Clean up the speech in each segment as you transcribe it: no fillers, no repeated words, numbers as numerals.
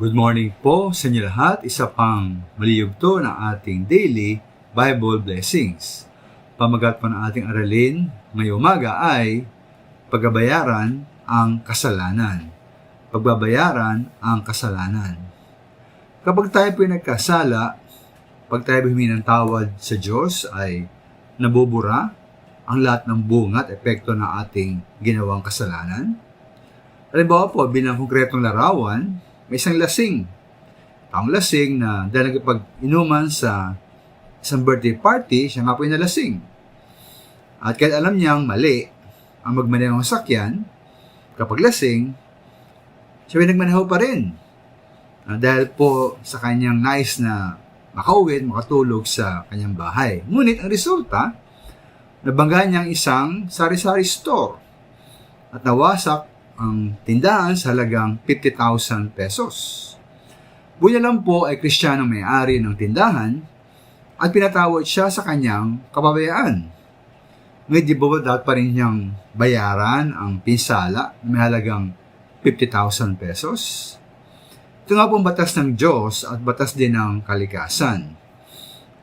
Good morning po sa inyo lahat. Isa pang maliyugto ng ating daily Bible blessings. Pamagat po ng ating aralin ngayong umaga ay pagbabayaran ang kasalanan. Pagbabayaran ang kasalanan. Kapag tayo po nagkasala, pag tayo humingi ng tawad sa Diyos ay nabubura ang lahat ng bunga at epekto ng ating ginawang kasalanan. Halimbawa po, bilang konkretong larawan, may isang lasing. Ang lasing na dahil nagpag-inuman sa isang birthday party, siya nga po yung nalasing. At kahit alam niyang mali ang magmaneho ng sakyan, kapag lasing, siya ay nagmaneho pa rin. Dahil po sa kanyang nais na makauwi at makatulog sa kanyang bahay. Ngunit ang resulta, nabangga niyang isang sari-sari store at nawasak ang tindahan sa halagang 50,000 pesos. Bunya lang po ay Kristiyanong may-ari ng tindahan at pinatawad siya sa kanyang kapabayaan. Ngayon di ba dapat pa rin niyang bayaran ang pinsala na may halagang 50,000 pesos? Ito nga pong batas ng Diyos at batas din ng kalikasan.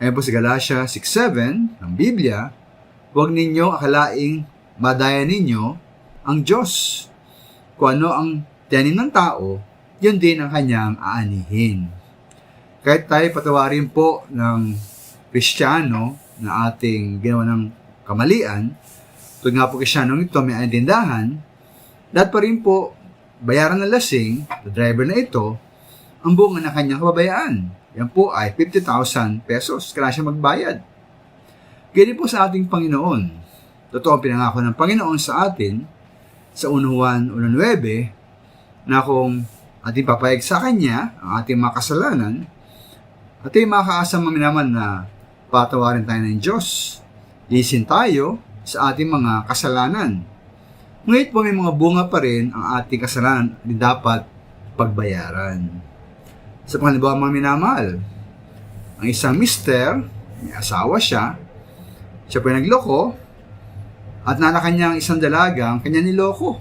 Ayan po sa Galatia 6:7 ng Biblia, huwag ninyo akalaing madaya ninyo ang Diyos. Kung ano ang tiyanin ng tao, yun din ang kanyang aanihin. Kahit tayo patawarin po ng Kristiyano na ating ginawa ng kamalian, tulad nga po Kristiyano ito may tindahan, dapat pa rin po bayaran ng lasing, the driver na ito, ang bunga ng kanyang kababayaan. Yan po ay 50,000 pesos. Kailangan siya magbayad. Ganyan po sa ating Panginoon. Totoo ang pinangako ng Panginoon sa atin sa 1 Juan 1:9 na kung ating papayag sa Kanya ang ating mga kasalanan, ating makakaasang maminaman na patawarin tayo ng Diyos. Lisin tayo sa ating mga kasalanan. Ngunit po may mga bunga pa rin ang ating kasalanan na dapat pagbayaran. Sa pangalawa mga minamahal, ang isang mister, may asawa siya po ay nagloko, at nanakan isang dalaga ang kanya niloko.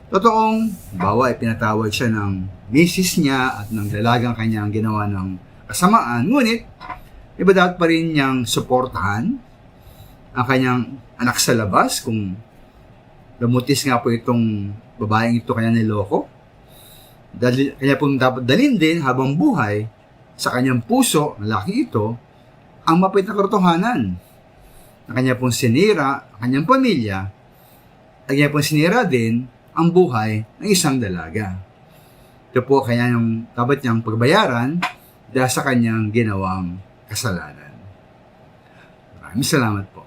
Totoong, bawa ay pinatawad siya ng misis niya at ng dalagang kanyang ginawa ng kasamaan. Ngunit, iba dapat pa rin niyang suportahan ang kanyang anak sa labas kung lamutis nga po itong babaeng ito kanya niloko. Kanya pong dapat dalhin din habang buhay sa kanyang puso, ang laki ito, ang mapait na katotohanan na kanya pong sinira ang kanyang pamilya at kanya pong sinira din ang buhay ng isang dalaga. Ito po kaya yung dapat niyang pagbayaran dahil sa kanyang ginawang kasalanan. Maraming salamat po.